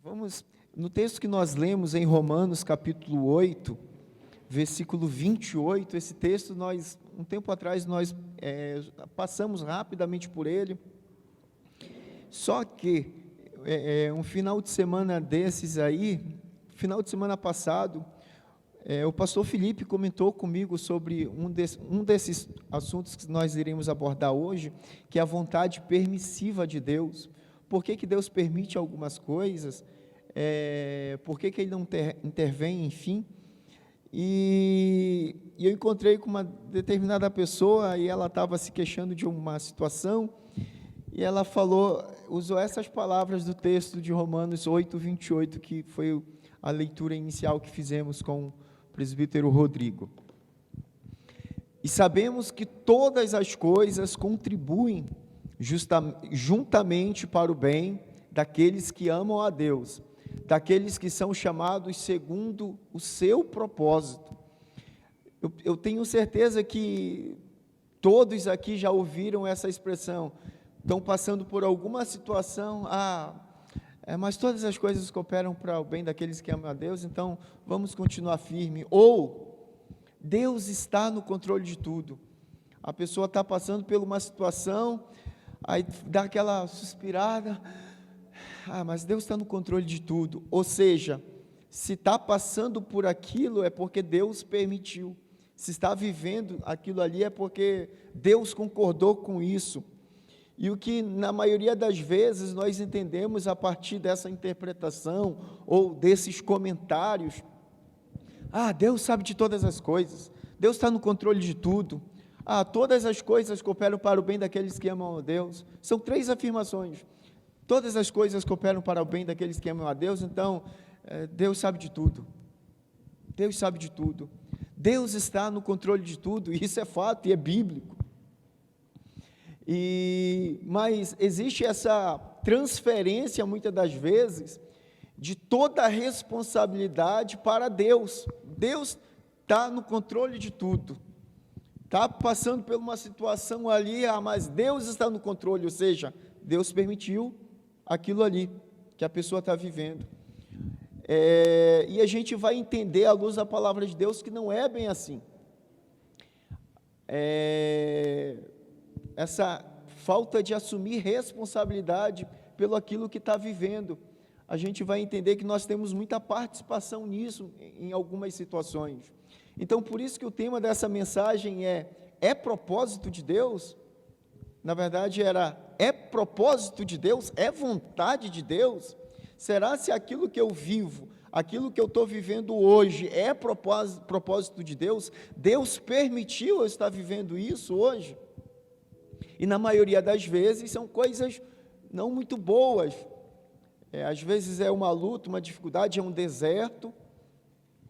Vamos, no texto que nós lemos em Romanos, capítulo 8, versículo 28, esse texto, um tempo atrás, nós passamos rapidamente por ele, só que, um final de semana desses aí, final de semana passado, o pastor Felipe comentou comigo sobre um desses assuntos que nós iremos abordar hoje, que é a vontade permissiva de Deus. Por que Deus permite algumas coisas? Por que Ele não intervém, enfim? E eu encontrei com uma determinada pessoa e ela estava se queixando de uma situação e ela usou essas palavras do texto de Romanos 8, 28, que foi a leitura inicial que fizemos com o presbítero Rodrigo. E sabemos que todas as coisas contribuem juntamente para o bem daqueles que amam a Deus, daqueles que são chamados segundo o seu propósito. Eu tenho certeza que todos aqui já ouviram essa expressão, estão passando por alguma situação, mas todas as coisas cooperam para o bem daqueles que amam a Deus, então vamos continuar firme. Ou, Deus está no controle de tudo. A pessoa está passando por uma situação, aí dá aquela suspirada, mas Deus está no controle de tudo. Ou seja, se está passando por aquilo, é porque Deus permitiu. Se está vivendo aquilo ali, é porque Deus concordou com isso. E o que, na maioria das vezes, nós entendemos a partir dessa interpretação, ou desses comentários, Deus sabe de todas as coisas, Deus está no controle de tudo, todas as coisas cooperam para o bem daqueles que amam a Deus. São 3 afirmações. Todas as coisas cooperam para o bem daqueles que amam a Deus, então, Deus sabe de tudo. Deus sabe de tudo. Deus está no controle de tudo, e isso é fato, e é bíblico. Mas existe essa transferência, muitas das vezes, de toda a responsabilidade para Deus. Deus está no controle de tudo. Está passando por uma situação ali, mas Deus está no controle, ou seja, Deus permitiu aquilo ali que a pessoa está vivendo. E a gente vai entender, à luz da palavra de Deus, que não é bem assim. Essa falta de assumir responsabilidade pelo aquilo que está vivendo, a gente vai entender que nós temos muita participação nisso, em algumas situações. Então, por isso que o tema dessa mensagem é propósito de Deus? Na verdade, é propósito de Deus? É vontade de Deus? Será se aquilo que eu vivo, aquilo que eu estou vivendo hoje, é propósito de Deus? Deus permitiu eu estar vivendo isso hoje? E na maioria das vezes são coisas não muito boas. Às vezes é uma luta, uma dificuldade, é um deserto,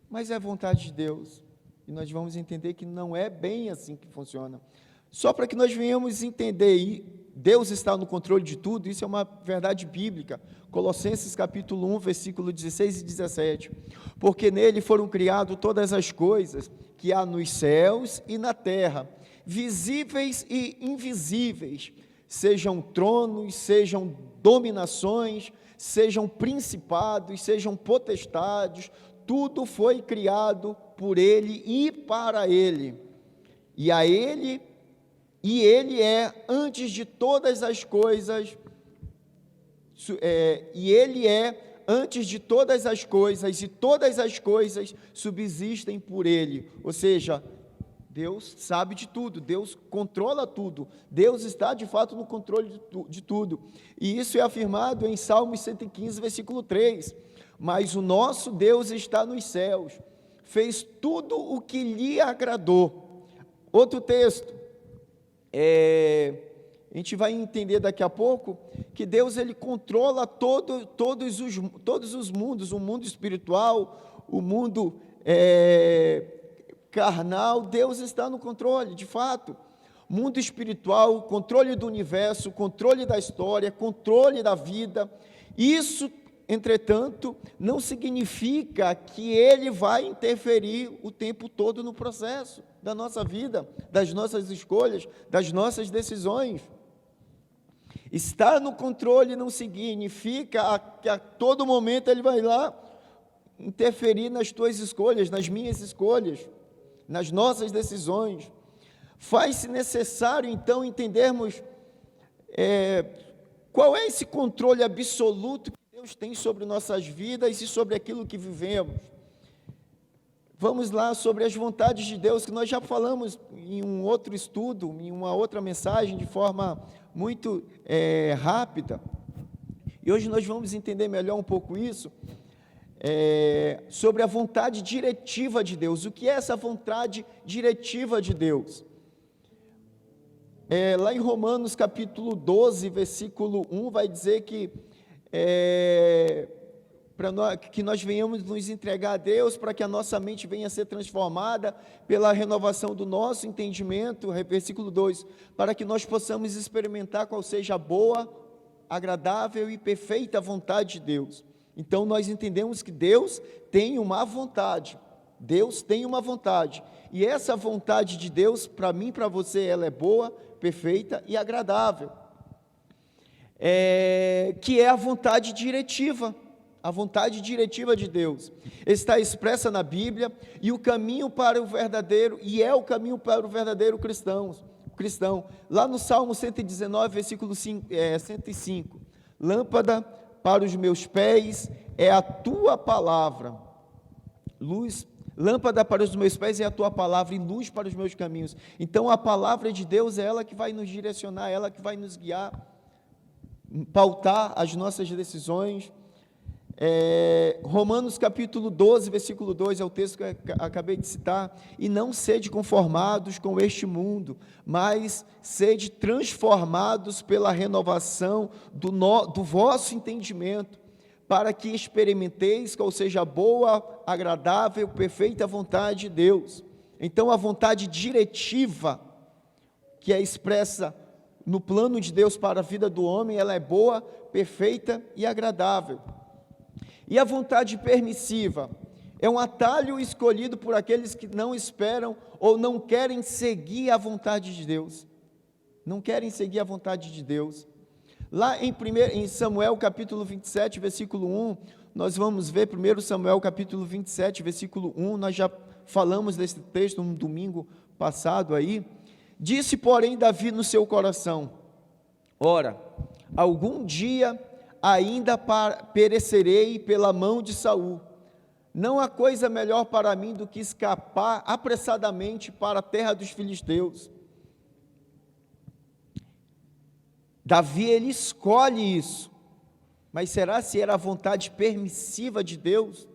mas é vontade de Deus. E nós vamos entender que não é bem assim que funciona. Só para que nós venhamos entender, e Deus está no controle de tudo, isso é uma verdade bíblica. Colossenses capítulo 1, versículo 16 e 17. Porque nele foram criadas todas as coisas que há nos céus e na terra, visíveis e invisíveis, sejam tronos, sejam dominações, sejam principados, sejam potestades, tudo foi criado por Ele e para Ele. E Ele é antes de todas as coisas, e todas as coisas subsistem por Ele. Ou seja, Deus sabe de tudo, Deus controla tudo, Deus está de fato no controle de tudo, e isso é afirmado em Salmos 115, versículo 3, mas o nosso Deus está nos céus, fez tudo o que lhe agradou. Outro texto, a gente vai entender daqui a pouco, que Deus ele controla todos os mundos, o mundo espiritual, o mundo carnal. Deus está no controle, de fato. Mundo espiritual, controle do universo, controle da história, controle da vida. Isso, entretanto, não significa que Ele vai interferir o tempo todo no processo da nossa vida, das nossas escolhas, das nossas decisões. Estar no controle não significa que a todo momento Ele vai lá interferir nas tuas escolhas, nas minhas escolhas, nas nossas decisões. Faz-se necessário, então, entendermos qual é esse controle absoluto que Deus tem sobre nossas vidas e sobre aquilo que vivemos. Vamos lá sobre as vontades de Deus, que nós já falamos em um outro estudo, em uma outra mensagem, de forma muito rápida. E hoje nós vamos entender melhor um pouco isso, sobre a vontade diretiva de Deus. O que é essa vontade diretiva de Deus? Lá em Romanos capítulo 12, versículo 1, vai dizer que nós venhamos nos entregar a Deus, para que a nossa mente venha a ser transformada pela renovação do nosso entendimento, versículo 2, para que nós possamos experimentar qual seja a boa, agradável e perfeita vontade de Deus. Então nós entendemos que Deus tem uma vontade, e essa vontade de Deus, para mim e para você, ela é boa, perfeita e agradável, que é a vontade diretiva de Deus. Está expressa na Bíblia, e é o caminho para o verdadeiro cristão. Lá no Salmo 119, versículo 105, lâmpada para os meus pés é a tua palavra, lâmpada para os meus pés é a tua palavra e luz para os meus caminhos. Então a palavra de Deus é ela que vai nos direcionar, ela que vai nos guiar, pautar as nossas decisões. Romanos capítulo 12, versículo 2, é o texto que eu acabei de citar. E não sede conformados com este mundo, mas sede transformados pela renovação do vosso entendimento, para que experimenteis qual seja a boa, agradável, perfeita vontade de Deus. Então a vontade diretiva, que é expressa no plano de Deus para a vida do homem, ela é boa, perfeita e agradável. E a vontade permissiva é um atalho escolhido por aqueles que não esperam ou não querem seguir a vontade de Deus. Lá em Samuel capítulo 27, versículo 1, nós vamos ver 1 Samuel capítulo 27, versículo 1, nós já falamos desse texto no domingo passado aí. Disse, porém, Davi no seu coração: ora, algum dia ainda perecerei pela mão de Saul. Não há coisa melhor para mim do que escapar apressadamente para a terra dos filisteus. Davi, ele escolhe isso, mas será se era a vontade permissiva de Deus?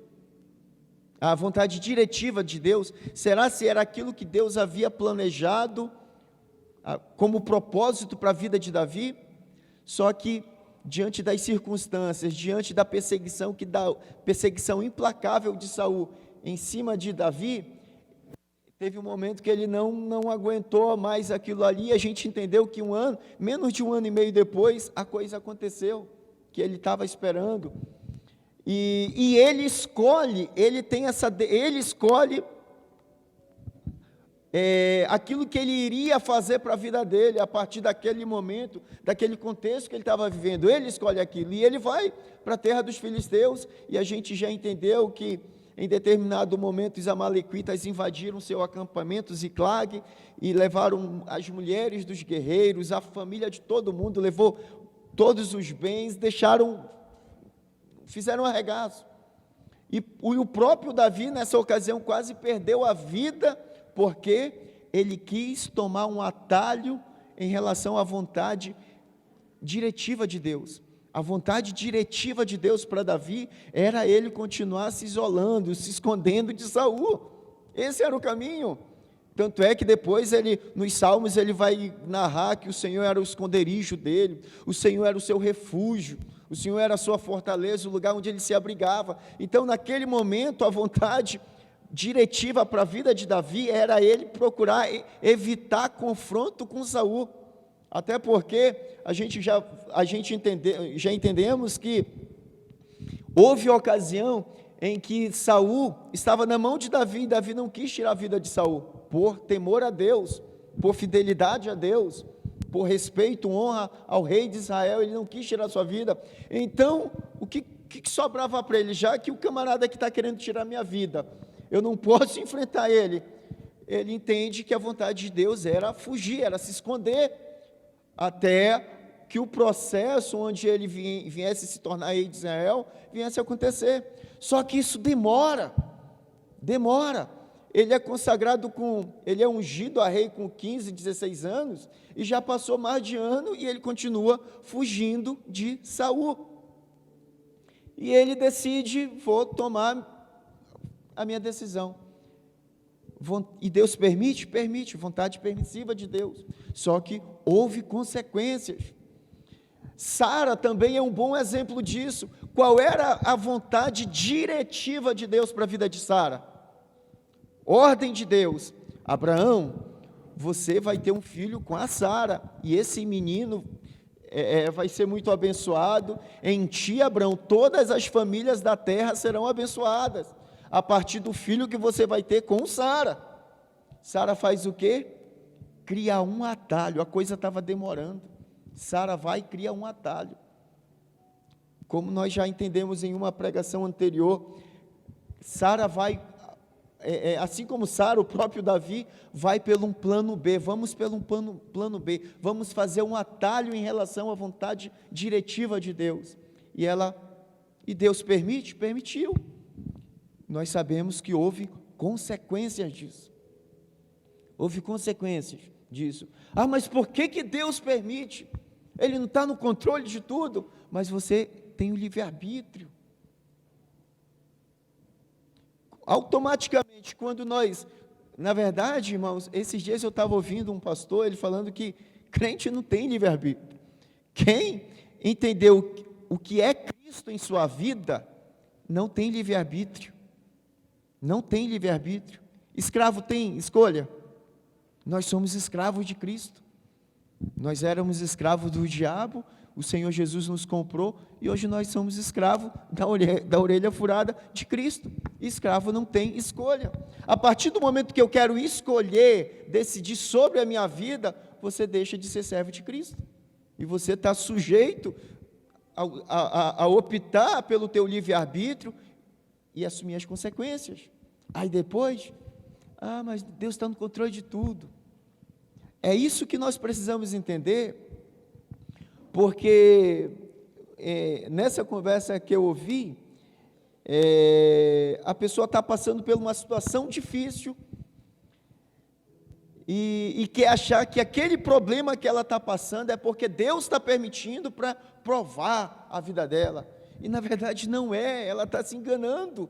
A vontade diretiva de Deus? Será se era aquilo que Deus havia planejado como propósito para a vida de Davi? Só que diante das circunstâncias, diante da perseguição implacável de Saul em cima de Davi, teve um momento que ele não aguentou mais aquilo ali. A gente entendeu que menos de um ano e meio depois, a coisa aconteceu, que ele estava esperando, e ele escolhe aquilo que ele iria fazer para a vida dele, a partir daquele momento, daquele contexto que ele estava vivendo. Ele escolhe aquilo, e ele vai para a terra dos filisteus, e a gente já entendeu que em determinado momento os amalequitas invadiram seu acampamento Ziclag, e levaram as mulheres dos guerreiros, a família de todo mundo, levou todos os bens, fizeram arregaço, e o próprio Davi nessa ocasião quase perdeu a vida, porque ele quis tomar um atalho em relação à vontade diretiva de Deus. A vontade diretiva de Deus para Davi era ele continuar se isolando, se escondendo de Saul. Esse era o caminho. Tanto é que depois nos Salmos ele vai narrar que o Senhor era o esconderijo dele, o Senhor era o seu refúgio, o Senhor era a sua fortaleza, o lugar onde ele se abrigava. Então, naquele momento, a vontade diretiva para a vida de Davi era ele procurar evitar confronto com Saul, até porque já entendemos que houve ocasião em que Saul estava na mão de Davi, e Davi não quis tirar a vida de Saul, por temor a Deus, por fidelidade a Deus. por respeito, honra ao rei de Israel, ele não quis tirar sua vida. Então, o que sobrava para ele? Já que o camarada que está querendo tirar minha vida, eu não posso enfrentar ele. Ele entende que a vontade de Deus era fugir, era se esconder, até que o processo onde ele viesse se tornar rei de Israel, viesse a acontecer. Só que isso demora. Ele é consagrado ele é ungido a rei com 15, 16 anos, e já passou mais de ano, e ele continua fugindo de Saul. E ele decide, vou tomar a minha decisão. E Deus permite? Permite, vontade permissiva de Deus. Só que houve consequências. Sara também é um bom exemplo disso. Qual era a vontade diretiva de Deus para a vida de Sara? Ordem de Deus: Abraão, você vai ter um filho com a Sara, e esse menino vai ser muito abençoado. Em ti, Abraão, todas as famílias da terra serão abençoadas, a partir do filho que você vai ter com Sara. Sara faz o quê? Cria um atalho, a coisa estava demorando. Sara vai e cria um atalho. Como nós já entendemos em uma pregação anterior, Sara vai, assim como Sara, o próprio Davi, vai pelo um plano B, vamos pelo um plano B, vamos fazer um atalho em relação à vontade diretiva de Deus. E Deus permite? Permitiu. Nós sabemos que houve consequências disso. Houve consequências disso. Mas por que Deus permite? Ele não está no controle de tudo, mas você tem o livre-arbítrio. Automaticamente, quando na verdade, irmãos, esses dias eu estava ouvindo um pastor, ele falando que crente não tem livre-arbítrio. Quem entendeu o que é Cristo em sua vida, não tem livre-arbítrio. Não tem livre-arbítrio. Escravo tem escolha? Nós somos escravos de Cristo. Nós éramos escravos do diabo, o Senhor Jesus nos comprou, e hoje nós somos escravos da orelha furada de Cristo. Escravo não tem escolha. A partir do momento que eu quero escolher, decidir sobre a minha vida, você deixa de ser servo de Cristo. E você está sujeito a optar pelo teu livre-arbítrio e assumir as consequências. Aí depois, mas Deus está no controle de tudo. É isso que nós precisamos entender, porque nessa conversa que eu ouvi, a pessoa está passando por uma situação difícil e quer achar que aquele problema que ela está passando é porque Deus está permitindo para provar a vida dela. E na verdade não é, ela está se enganando.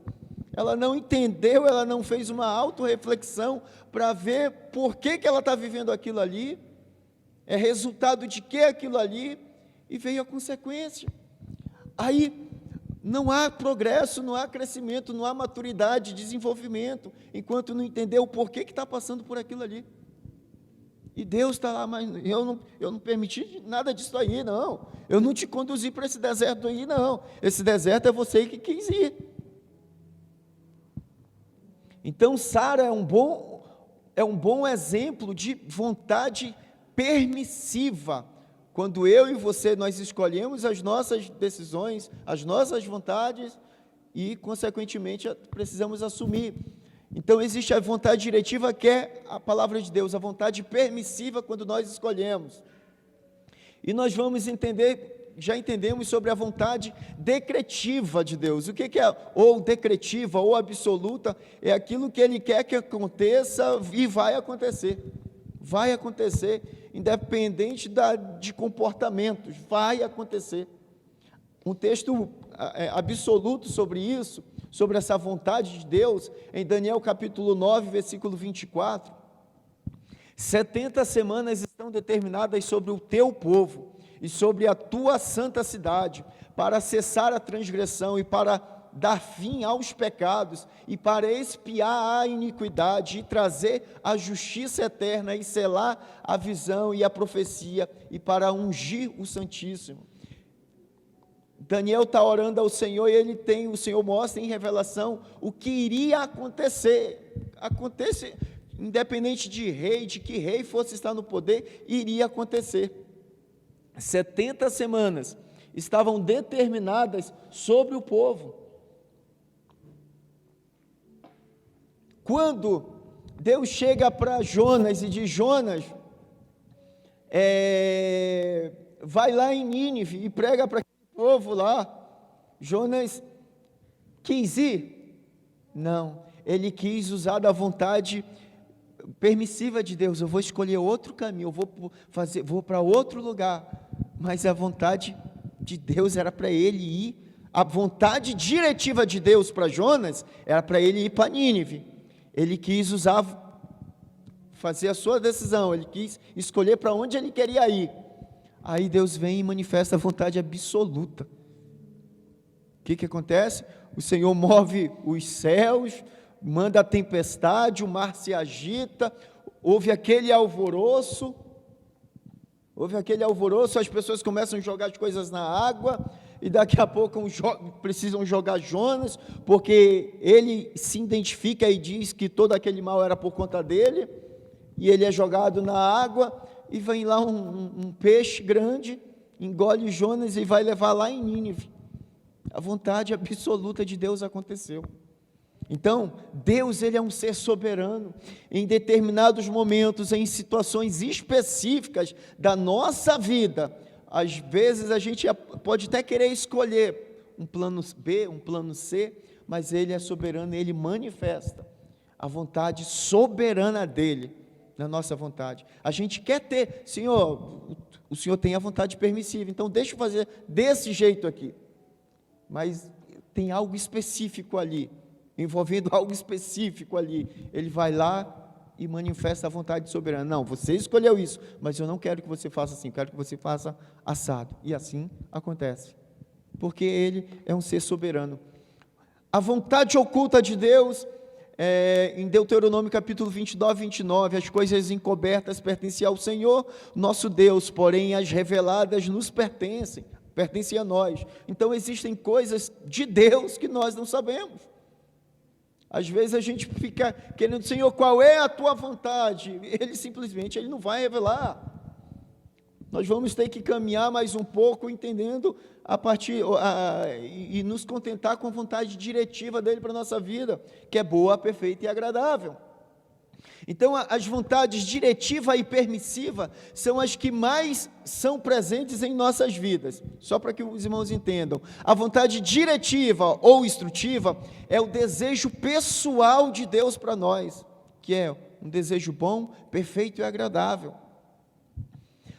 Ela não entendeu, ela não fez uma autorreflexão para ver por que ela está vivendo aquilo ali, é resultado de que aquilo ali, e veio a consequência. Aí não há progresso, não há crescimento, não há maturidade, desenvolvimento, enquanto não entender o porquê que está passando por aquilo ali. E Deus está lá, mas eu não permiti nada disso aí, não. Eu não te conduzi para esse deserto aí, não. Esse deserto é você que quis ir. Então, Sara é um bom exemplo de vontade permissiva. Quando eu e você, nós escolhemos as nossas decisões, as nossas vontades, e, consequentemente, precisamos assumir. Então, existe a vontade diretiva, que é a palavra de Deus, a vontade permissiva, quando nós escolhemos. E nós vamos entender, já entendemos sobre a vontade decretiva de Deus. O que é ou decretiva ou absoluta? É aquilo que Ele quer que aconteça e vai acontecer. Vai acontecer, independente de comportamentos, vai acontecer. Um texto absoluto sobre isso, sobre essa vontade de Deus, em Daniel capítulo 9, versículo 24. 70 semanas estão determinadas sobre o teu povo e sobre a tua santa cidade, para cessar a transgressão e para dar fim aos pecados, e para expiar a iniquidade, e trazer a justiça eterna, e selar a visão e a profecia, e para ungir o Santíssimo. Daniel está orando ao Senhor, e o Senhor mostra em revelação o que iria acontecer. independente de rei, de que rei fosse estar no poder, iria acontecer. 70 semanas estavam determinadas sobre o povo. Quando Deus chega para Jonas e diz: Jonas, vai lá em Nínive e prega para aquele povo lá. Jonas quis ir? Não, ele quis usar da vontade permissiva de Deus. Eu vou escolher outro caminho, vou para outro lugar, mas a vontade de Deus era para ele ir. A vontade diretiva de Deus para Jonas era para ele ir para Nínive. Ele quis fazer a sua decisão, ele quis escolher para onde ele queria ir. Aí Deus vem e manifesta a vontade absoluta. O que acontece? O Senhor move os céus, manda a tempestade, o mar se agita, houve aquele alvoroço, as pessoas começam a jogar as coisas na água, e daqui a pouco precisam jogar Jonas, porque ele se identifica e diz que todo aquele mal era por conta dele, e ele é jogado na água, e vem lá um peixe grande, engole Jonas e vai levar lá em Nínive. A vontade absoluta de Deus aconteceu. Então, Deus, ele é um ser soberano. Em determinados momentos, em situações específicas da nossa vida, às vezes a gente pode até querer escolher um plano B, um plano C, mas ele é soberano, ele manifesta a vontade soberana dele na nossa vontade. A gente quer ter, Senhor, o Senhor tem a vontade permissiva, então deixa eu fazer desse jeito aqui. Mas tem algo específico ali, envolvendo algo específico ali. Ele vai lá e manifesta a vontade soberana. Não, você escolheu isso, mas eu não quero que você faça assim, quero que você faça assado. E assim acontece, porque ele é um ser soberano. A vontade oculta de Deus, em Deuteronômio capítulo 29, as coisas encobertas pertencem ao Senhor, nosso Deus, porém as reveladas nos pertencem a nós. Então existem coisas de Deus que nós não sabemos. Às vezes a gente fica querendo: Senhor, qual é a tua vontade? Ele simplesmente não vai revelar. Nós vamos ter que caminhar mais um pouco, entendendo e nos contentar com a vontade diretiva dele para a nossa vida, que é boa, perfeita e agradável. Então, as vontades diretiva e permissiva são as que mais são presentes em nossas vidas. Só para que os irmãos entendam, a vontade diretiva ou instrutiva é o desejo pessoal de Deus para nós, que é um desejo bom, perfeito e agradável.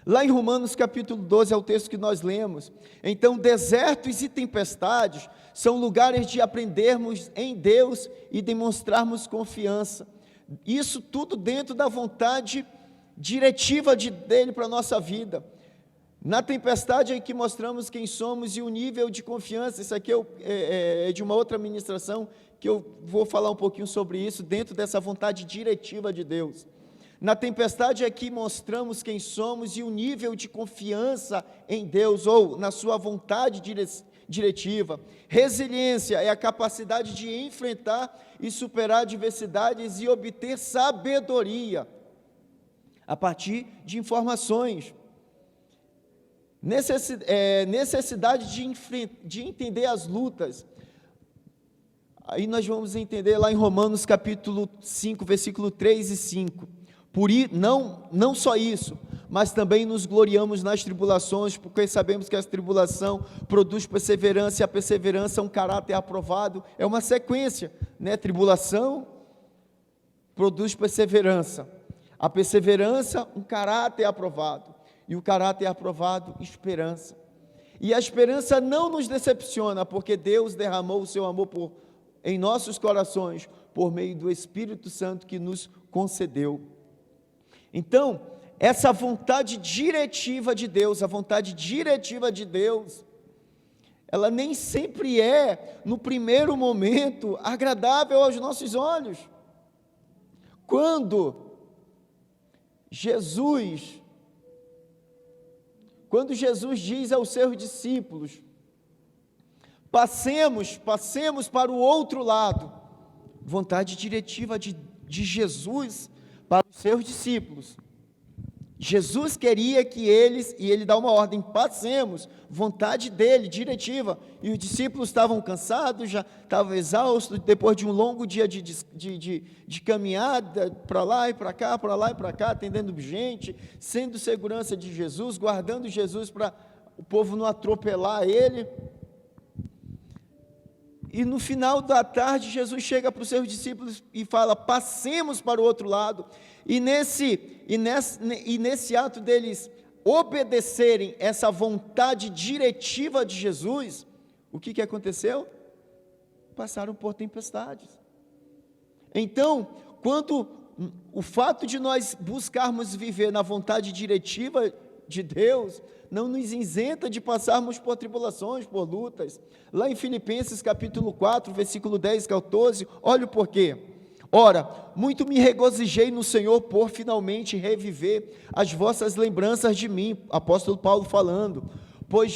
Lá em Romanos capítulo 12 é o texto que nós lemos. Então, desertos e tempestades são lugares de aprendermos em Deus e demonstrarmos confiança. Isso tudo dentro da vontade diretiva dele para a nossa vida. Na tempestade é que mostramos quem somos e o nível de confiança. Isso aqui é de uma outra ministração, que eu vou falar um pouquinho sobre isso, dentro dessa vontade diretiva de Deus. Na tempestade é que mostramos quem somos e o nível de confiança em Deus, ou na sua vontade diretiva. Resiliência é a capacidade de enfrentar e superar adversidades e obter sabedoria a partir de informações. Necessidade de entender as lutas. Aí nós vamos entender lá em Romanos capítulo 5, versículo 3 e 5. Não só isso, mas também nos gloriamos nas tribulações, porque sabemos que a tribulação produz perseverança, e a perseverança é um caráter aprovado. É uma sequência, né? Tribulação produz perseverança, a perseverança, um caráter aprovado, e o caráter aprovado, esperança. E a esperança não nos decepciona, porque Deus derramou o seu amor em nossos corações, por meio do Espírito Santo que nos concedeu. Então, essa vontade diretiva de Deus, ela nem sempre é, no primeiro momento, agradável aos nossos olhos. Quando Jesus diz aos seus discípulos: passemos para o outro lado, vontade diretiva de Jesus para os seus discípulos. Jesus queria que eles, e ele dá uma ordem, passemos, vontade dele, diretiva, e os discípulos estavam cansados, já estavam exaustos, depois de um longo dia de caminhada, para lá e para cá, atendendo gente, sendo segurança de Jesus, guardando Jesus para o povo não atropelar ele. E no final da tarde, Jesus chega para os seus discípulos e fala, passemos para o outro lado. E nesse ato deles obedecerem essa vontade diretiva de Jesus, o que aconteceu? Passaram por tempestades. Então, quando o fato de nós buscarmos viver na vontade diretiva de Deus, não nos isenta de passarmos por tribulações, por lutas. Lá em Filipenses capítulo 4, versículo 10 e 14, olha o porquê. Ora, muito me regozijei no Senhor por finalmente reviver as vossas lembranças de mim, apóstolo Paulo falando, pois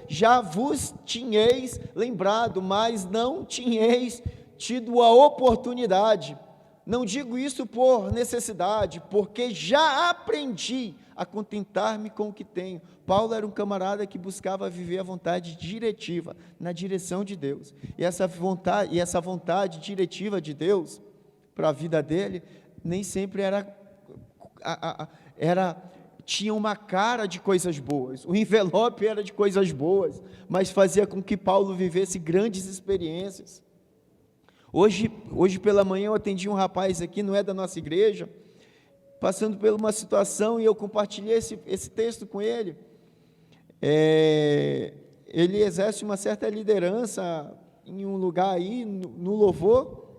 já vos tinhais lembrado, mas não tinhais tido a oportunidade. Não digo isso por necessidade, porque já aprendi a contentar-me com o que tenho. Paulo era um camarada que buscava viver a vontade diretiva, na direção de Deus. E essa vontade diretiva de Deus, para a vida dele, nem sempre tinha uma cara de coisas boas. O envelope era de coisas boas, mas fazia com que Paulo vivesse grandes experiências. Hoje pela manhã eu atendi um rapaz aqui, não é da nossa igreja, passando por uma situação, e eu compartilhei esse texto com ele. Ele exerce uma certa liderança em um lugar aí, no louvor,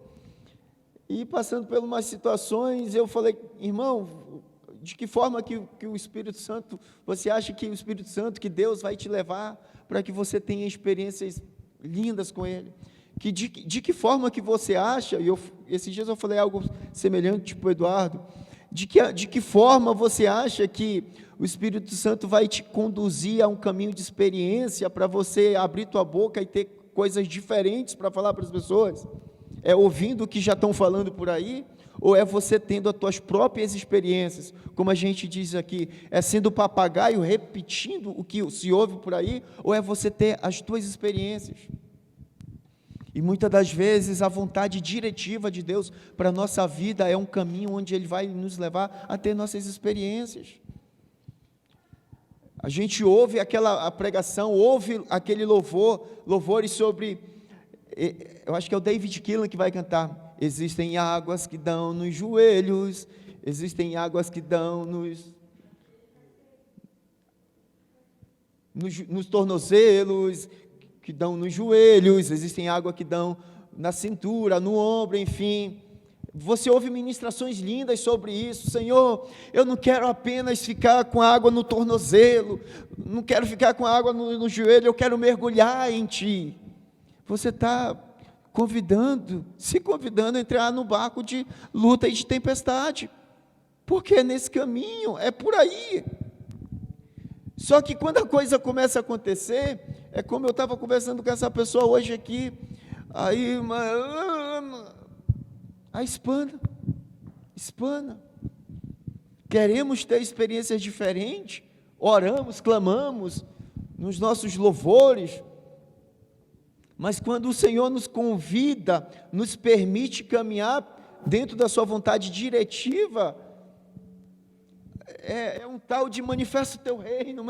e passando por umas situações, eu falei, irmão, de que forma que o Espírito Santo, você acha que o Espírito Santo, que Deus vai te levar para que você tenha experiências lindas com Ele? De que forma que você acha, e esses dias eu falei algo semelhante, tipo Eduardo, de que forma você acha que o Espírito Santo vai te conduzir a um caminho de experiência para você abrir tua boca e ter coisas diferentes para falar para as pessoas? É ouvindo o que já estão falando por aí? Ou é você tendo as tuas próprias experiências, como a gente diz aqui, é sendo papagaio repetindo o que se ouve por aí, ou é você ter as tuas experiências? E muitas das vezes a vontade diretiva de Deus para a nossa vida é um caminho onde Ele vai nos levar a ter nossas experiências. A gente ouve a pregação, ouve aquele louvores sobre, eu acho que é o David Keelan que vai cantar, existem águas que dão nos joelhos, existem águas que dão nos tornozelos, que dão nos joelhos, existem água que dão na cintura, no ombro, enfim. Você ouve ministrações lindas sobre isso. Senhor, eu não quero apenas ficar com água no tornozelo, não quero ficar com água no joelho, eu quero mergulhar em Ti. Você está se convidando a entrar no barco de luta e de tempestade, porque é nesse caminho, é por aí. Só que quando a coisa começa a acontecer, é como eu estava conversando com essa pessoa hoje aqui, aí espana. Queremos ter experiências diferentes, oramos, clamamos nos nossos louvores, mas quando o Senhor nos convida, nos permite caminhar dentro da sua vontade diretiva, é um tal de manifesta o teu reino,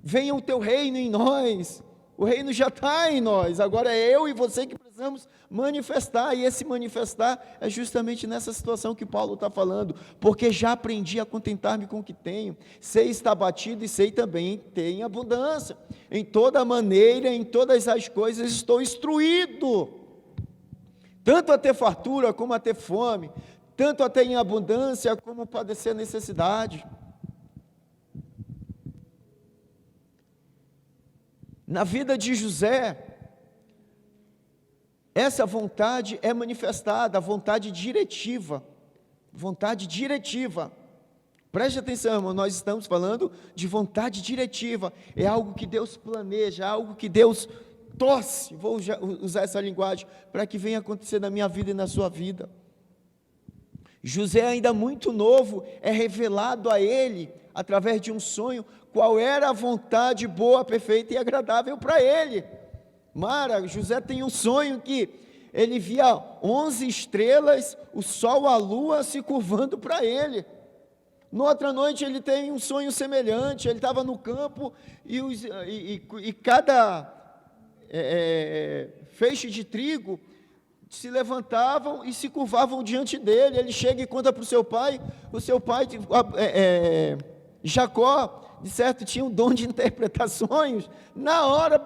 venha o teu reino em nós, o reino já está em nós, agora é eu e você que precisamos manifestar, e esse manifestar é justamente nessa situação que Paulo está falando, porque já aprendi a contentar-me com o que tenho, sei estar batido e sei também ter em abundância, em toda maneira, em todas as coisas estou instruído, tanto a ter fartura como a ter fome, tanto a ter em abundância como padecer necessidade. Na vida de José, essa vontade é manifestada, a vontade diretiva, preste atenção, irmão, nós estamos falando de vontade diretiva, é algo que Deus planeja, algo que Deus torce, vou usar essa linguagem, para que venha acontecer na minha vida e na sua vida. José, ainda muito novo, é revelado a ele, através de um sonho, qual era a vontade boa, perfeita e agradável para ele. Mara, José tem um sonho que ele via 11 estrelas, o sol, a lua se curvando para ele. Noutra noite ele tem um sonho semelhante, ele estava no campo e cada feixe de trigo se levantavam e se curvavam diante dele. Ele chega e conta para o seu pai, Jacó, de certo, tinha um dom de interpretar sonhos. Na hora,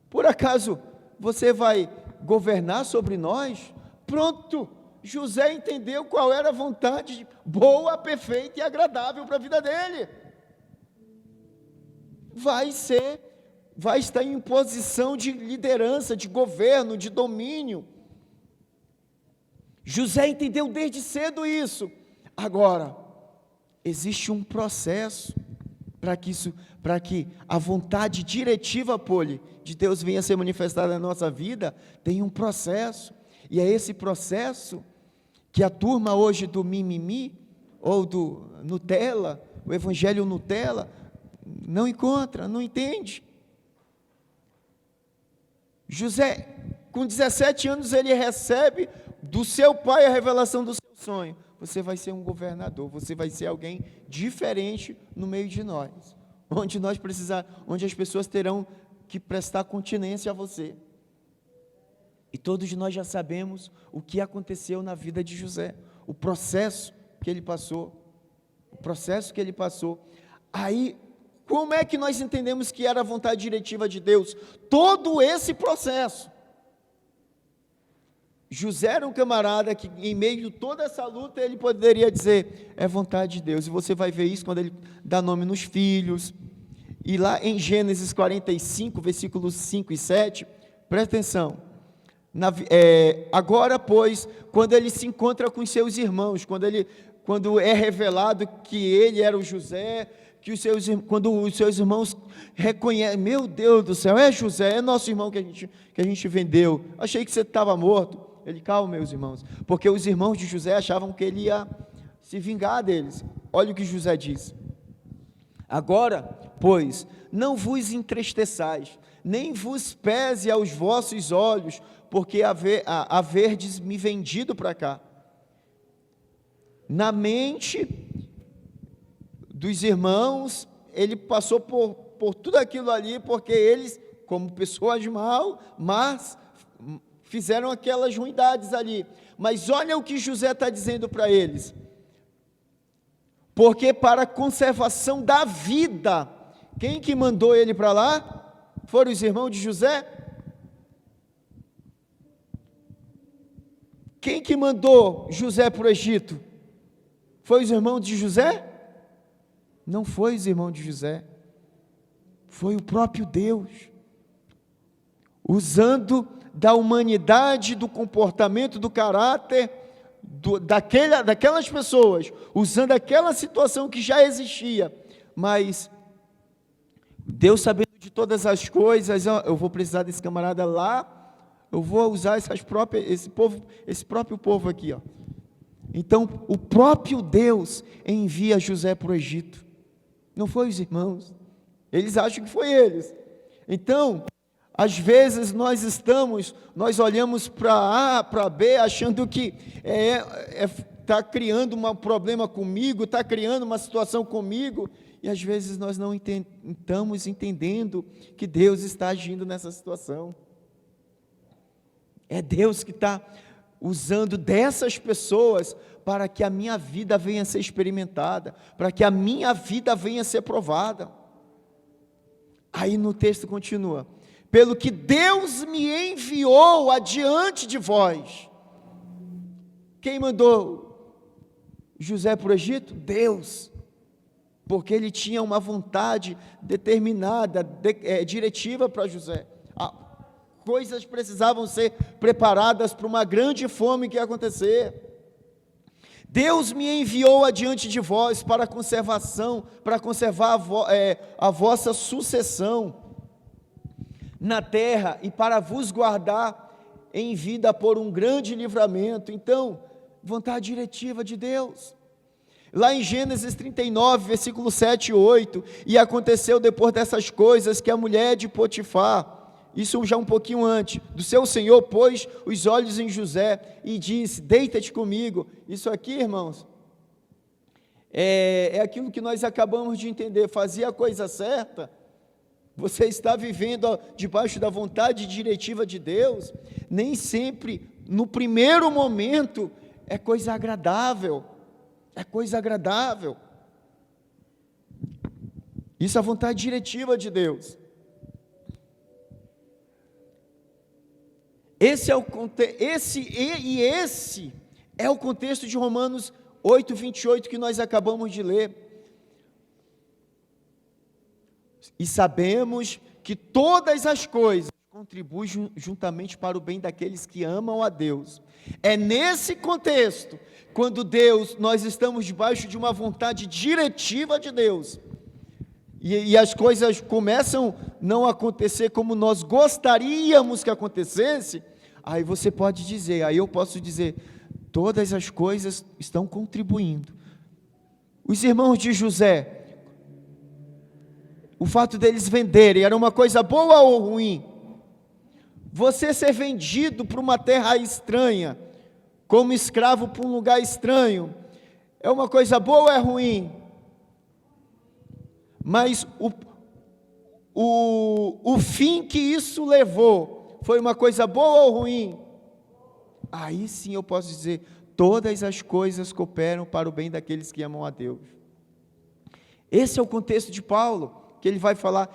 por acaso, você vai governar sobre nós? Pronto, José entendeu qual era a vontade boa, perfeita e agradável para a vida dele. Vai estar em posição de liderança, de governo, de domínio. José entendeu desde cedo isso. Agora, existe um processo para que a vontade diretiva, de Deus venha a ser manifestada na nossa vida. Tem um processo, e é esse processo que a turma hoje do mimimi, ou do Nutella, o evangelho Nutella, não encontra, não entende. José, com 17 anos, ele recebe do seu pai a revelação do seu sonho. Você vai ser um governador, você vai ser alguém diferente no meio de nós, onde as pessoas terão que prestar continência a você. E todos nós já sabemos o que aconteceu na vida de José, o processo que ele passou, Aí, como é que nós entendemos que era a vontade diretiva de Deus? Todo esse processo. José era um camarada que, em meio a toda essa luta, ele poderia dizer, é vontade de Deus. E você vai ver isso quando ele dá nome nos filhos. E lá em Gênesis 45, versículos 5 e 7, presta atenção. Agora, pois, quando ele se encontra com seus irmãos, quando é revelado que ele era o José, quando os seus irmãos reconhecem, meu Deus do céu, é José, é nosso irmão que a gente vendeu, achei que você estava morto. Ele, calma, meus irmãos, porque os irmãos de José achavam que ele ia se vingar deles. Olha o que José diz: agora, pois, não vos entristeçais, nem vos pese aos vossos olhos, porque haverdes me vendido para cá. Na mente dos irmãos, ele passou por tudo aquilo ali, porque eles, como pessoas de mal, mas fizeram aquelas ruindades ali. Mas olha o que José está dizendo para eles: porque para a conservação da vida, quem que mandou ele para lá? Foram os irmãos de José? Quem que mandou José para o Egito? Foi os irmãos de José? Não foi os irmãos de José, foi o próprio Deus, usando da humanidade, do comportamento, do caráter, daquelas pessoas, usando aquela situação que já existia, mas Deus, sabendo de todas as coisas, eu vou precisar desse camarada lá, eu vou usar esse próprio povo aqui, Então, o próprio Deus envia José para o Egito. Não foi os irmãos, eles acham que foi eles. Então, às vezes nós olhamos para A, para B, achando que está criando um problema comigo, está criando uma situação comigo, e às vezes nós não estamos entendendo que Deus está agindo nessa situação. É Deus que está usando dessas pessoas para que a minha vida venha a ser experimentada, para que a minha vida venha a ser provada. Aí no texto continua: pelo que Deus me enviou adiante de vós. Quem mandou José para o Egito? Deus, porque ele tinha uma vontade determinada, diretiva para José. Coisas precisavam ser preparadas para uma grande fome que ia acontecer. Deus me enviou adiante de vós para conservar a vossa sucessão, na terra e para vos guardar em vida por um grande livramento. Então, vontade diretiva de Deus. Lá em Gênesis 39, versículo 7 e 8, e aconteceu depois dessas coisas que a mulher de Potifar, isso já um pouquinho antes, do seu senhor pôs os olhos em José e disse: deita-te comigo. Isso aqui, irmãos, é aquilo que nós acabamos de entender, fazia a coisa certa. Você está vivendo debaixo da vontade diretiva de Deus, nem sempre, no primeiro momento, é coisa agradável, isso é a vontade diretiva de Deus. Esse é o contexto de Romanos 8, 28, que nós acabamos de ler. E sabemos que todas as coisas contribuem juntamente para o bem daqueles que amam a Deus. É nesse contexto, quando nós estamos debaixo de uma vontade diretiva de Deus, e as coisas começam a não acontecer como nós gostaríamos que acontecesse, aí você pode dizer, aí eu posso dizer, todas as coisas estão contribuindo. Os irmãos de José, o fato deles venderem era uma coisa boa ou ruim? Você ser vendido para uma terra estranha, como escravo para um lugar estranho, é uma coisa boa ou é ruim? Mas o fim que isso levou, foi uma coisa boa ou ruim? Aí sim eu posso dizer, todas as coisas cooperam para o bem daqueles que amam a Deus. Esse é o contexto de Paulo, que ele vai falar,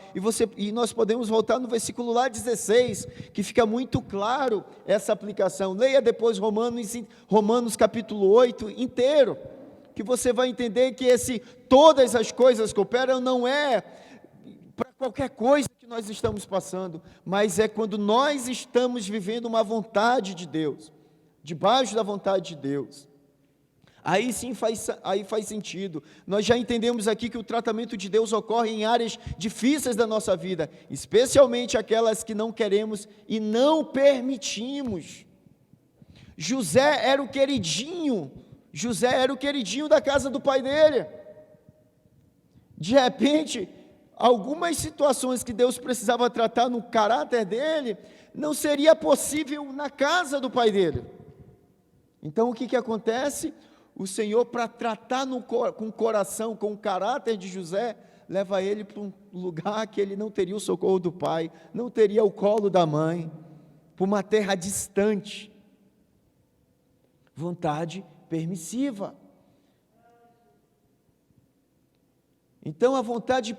e nós podemos voltar no versículo lá 16, que fica muito claro essa aplicação. Leia depois Romanos capítulo 8 inteiro, que você vai entender que todas as coisas cooperam não é para qualquer coisa que nós estamos passando, mas é quando nós estamos vivendo uma vontade de Deus, debaixo da vontade de Deus. Aí sim faz sentido. Nós já entendemos aqui que o tratamento de Deus ocorre em áreas difíceis da nossa vida, especialmente aquelas que não queremos e não permitimos. José era o queridinho da casa do pai dele. De repente, algumas situações que Deus precisava tratar no caráter dele, não seria possível na casa do pai dele. Então o que acontece? O Senhor, para tratar com o coração, com o caráter de José, leva ele para um lugar que ele não teria o socorro do pai, não teria o colo da mãe, para uma terra distante. Vontade permissiva. Então a vontade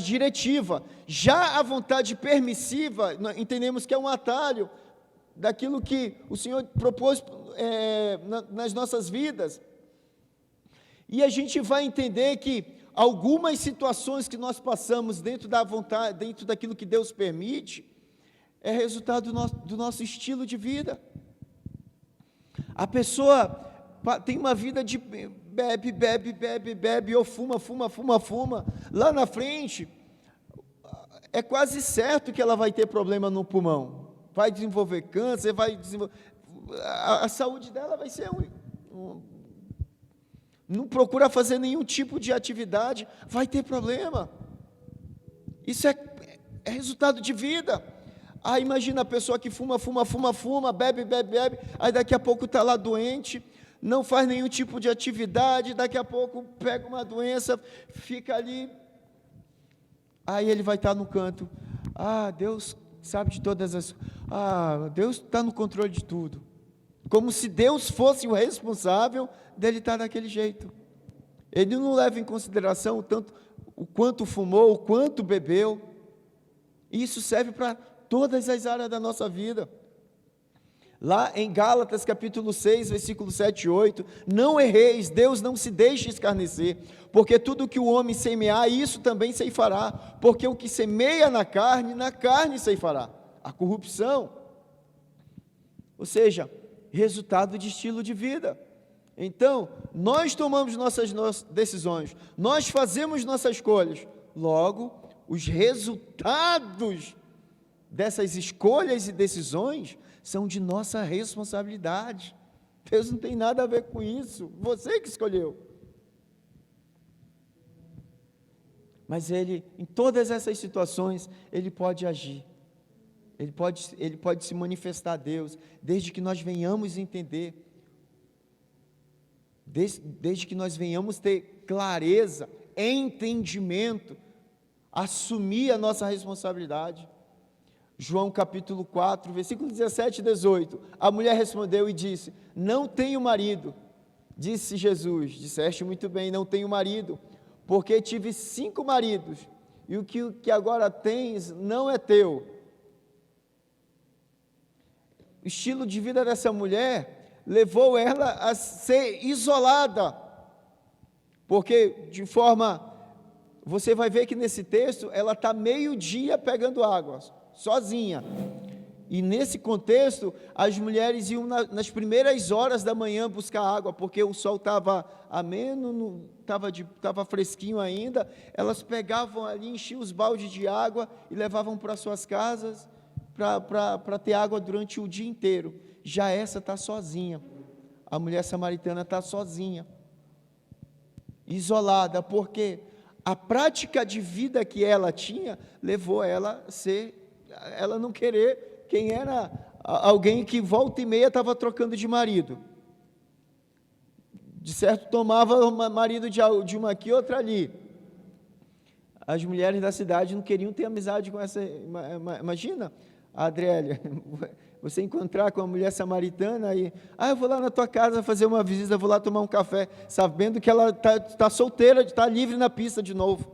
diretiva, já a vontade permissiva, entendemos que é um atalho daquilo que o Senhor propôs nas nossas vidas, e a gente vai entender que algumas situações que nós passamos dentro da vontade, dentro daquilo que Deus permite, é resultado do nosso estilo de vida. A pessoa tem uma vida de bebe, ou fuma, lá na frente, é quase certo que ela vai ter problema no pulmão, vai desenvolver câncer, a saúde dela vai ser não procura fazer nenhum tipo de atividade, vai ter problema. Isso é resultado de vida. Aí imagina a pessoa que fuma, bebe, aí daqui a pouco está lá doente, não faz nenhum tipo de atividade, daqui a pouco pega uma doença, fica ali, aí ele vai estar no canto, Deus sabe de todas as... Deus está no controle de tudo. Como se Deus fosse o responsável dele estar daquele jeito. Ele não leva em consideração tanto o quanto fumou, o quanto bebeu. E isso serve para todas as áreas da nossa vida. Lá em Gálatas capítulo 6, versículo 7 e 8, não erreis, Deus não se deixe escarnecer, porque tudo que o homem semear, isso também ceifará, porque o que semeia na carne ceifará, a corrupção, ou seja, resultado de estilo de vida. Então, nós tomamos nossas decisões, nós fazemos nossas escolhas, logo, os resultados dessas escolhas e decisões são de nossa responsabilidade. Deus não tem nada a ver com isso, você que escolheu. Mas Ele, em todas essas situações, Ele pode agir. Ele pode se manifestar a Deus, desde que nós venhamos entender, desde que nós venhamos ter clareza, entendimento, assumir a nossa responsabilidade. João capítulo 4, versículo 17 e 18, a mulher respondeu e disse: não tenho marido. Disse Jesus: disseste muito bem, não tenho marido, porque tive 5 maridos, e o que agora tens não é teu. O estilo de vida dessa mulher levou ela a ser isolada, porque você vai ver que nesse texto, ela está meio-dia pegando água, sozinha, e nesse contexto, as mulheres iam nas primeiras horas da manhã buscar água, porque o sol estava ameno, estava fresquinho ainda, elas pegavam ali, enchiam os baldes de água, e levavam para suas casas, para ter água durante o dia inteiro. Já essa está sozinha, a mulher samaritana está sozinha, isolada, porque a prática de vida que ela tinha, levou ela ela não querer quem era alguém que volta e meia estava trocando de marido, de certo tomava marido de uma aqui, outra ali. As mulheres da cidade não queriam ter amizade com essa, imagina, Adriélia, você encontrar com a mulher samaritana e, eu vou lá na tua casa fazer uma visita, vou lá tomar um café, sabendo que ela está solteira, está livre na pista de novo.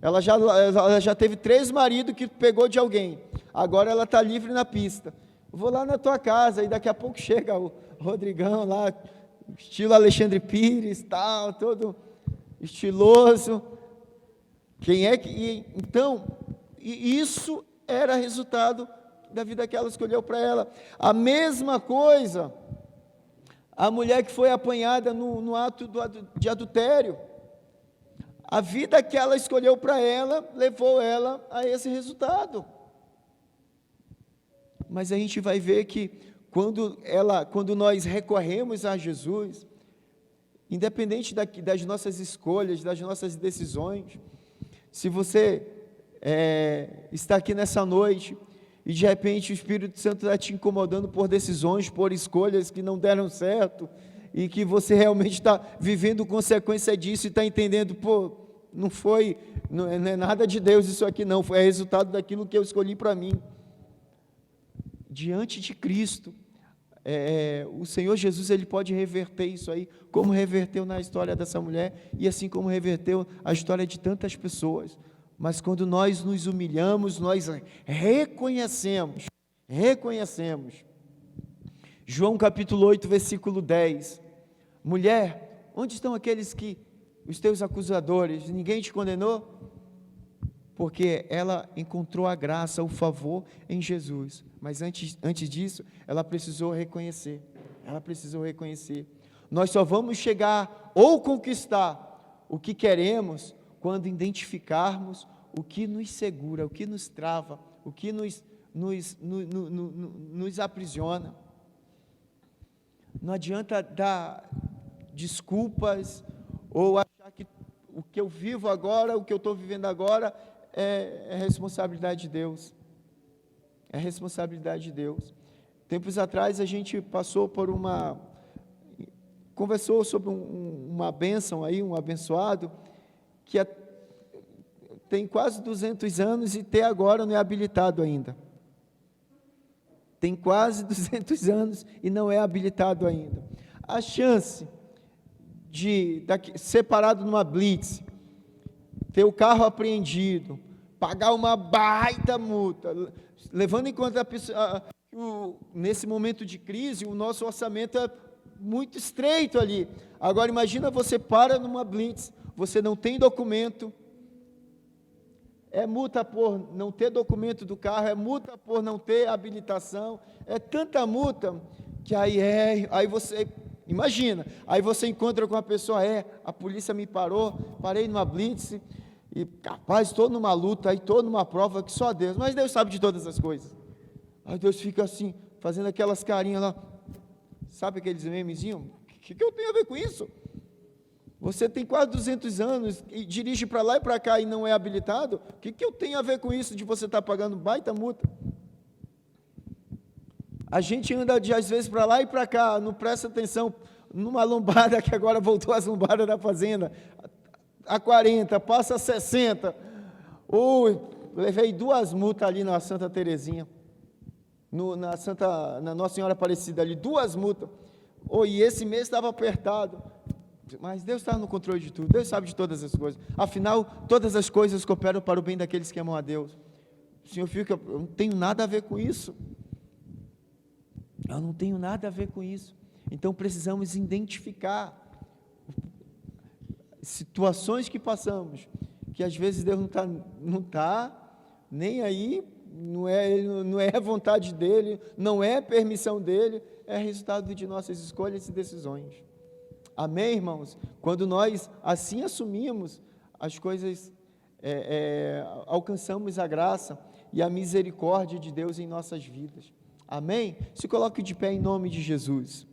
Ela já teve 3 maridos que pegou de alguém, agora ela está livre na pista. Vou lá na tua casa, e daqui a pouco chega o Rodrigão lá, estilo Alexandre Pires, tal, todo estiloso. Então, isso era resultado da vida que ela escolheu para ela. A mesma coisa, a mulher que foi apanhada no ato de adultério, a vida que ela escolheu para ela, levou ela a esse resultado. Mas a gente vai ver que, quando nós recorremos a Jesus, independente das nossas escolhas, das nossas decisões, se você está aqui nessa noite, e de repente o Espírito Santo está te incomodando por decisões, por escolhas que não deram certo, e que você realmente está vivendo consequência disso, e está entendendo, não é nada de Deus isso aqui não, foi resultado daquilo que eu escolhi para mim. Diante de Cristo, o Senhor Jesus, Ele pode reverter isso aí, como reverteu na história dessa mulher, e assim como reverteu a história de tantas pessoas. Mas quando nós nos humilhamos, nós reconhecemos. João capítulo 8, versículo 10. Mulher, onde estão os teus acusadores? Ninguém te condenou? Porque ela encontrou a graça, o favor em Jesus. Mas antes disso, ela precisou reconhecer. Nós só vamos chegar ou conquistar o que queremos quando identificarmos o que nos segura, o que nos trava, o que nos aprisiona. Não adianta dar desculpas ou achar que o que eu vivo agora, o que eu estou vivendo agora é responsabilidade de Deus. É responsabilidade de Deus. Tempos atrás a gente passou por conversou sobre uma bênção aí, um abençoado, que tem quase 200 anos e até agora não é habilitado ainda. Tem quase 200 anos e não é habilitado ainda. A chance de ser parado numa blitz, ter o carro apreendido, pagar uma baita multa, levando em conta nesse momento de crise, o nosso orçamento é muito estreito ali. Agora imagina, você para numa blitz, você não tem documento, é multa por não ter documento do carro, é multa por não ter habilitação, é tanta multa, que aí você, imagina, aí você encontra com a pessoa, a polícia me parou, parei numa blitz, E, capaz, estou numa luta, aí estou numa prova que só Deus, mas Deus sabe de todas as coisas. Aí Deus fica assim, fazendo aquelas carinhas lá, sabe aqueles memezinhos? O que eu tenho a ver com isso? Você tem quase 200 anos e dirige para lá e para cá e não é habilitado? O que eu tenho a ver com isso de você estar pagando baita multa? A gente anda às vezes para lá e para cá, não presta atenção numa lombada que agora voltou às lombadas da fazenda, a 40, passa a 60. Levei 2 multas ali na Santa Terezinha, na Nossa Senhora Aparecida ali, 2 multas. E esse mês estava apertado. Mas Deus está no controle de tudo, Deus sabe de todas as coisas. Afinal, todas as coisas cooperam para o bem daqueles que amam a Deus. O Senhor fica, eu não tenho nada a ver com isso. Eu não tenho nada a ver com isso. Então precisamos identificar situações que passamos, que às vezes Deus não está nem aí, não é vontade dEle, não é permissão dEle, é resultado de nossas escolhas e decisões. Amém, irmãos? Quando nós assim assumimos, as coisas, alcançamos a graça e a misericórdia de Deus em nossas vidas. Amém? Se coloque de pé em nome de Jesus.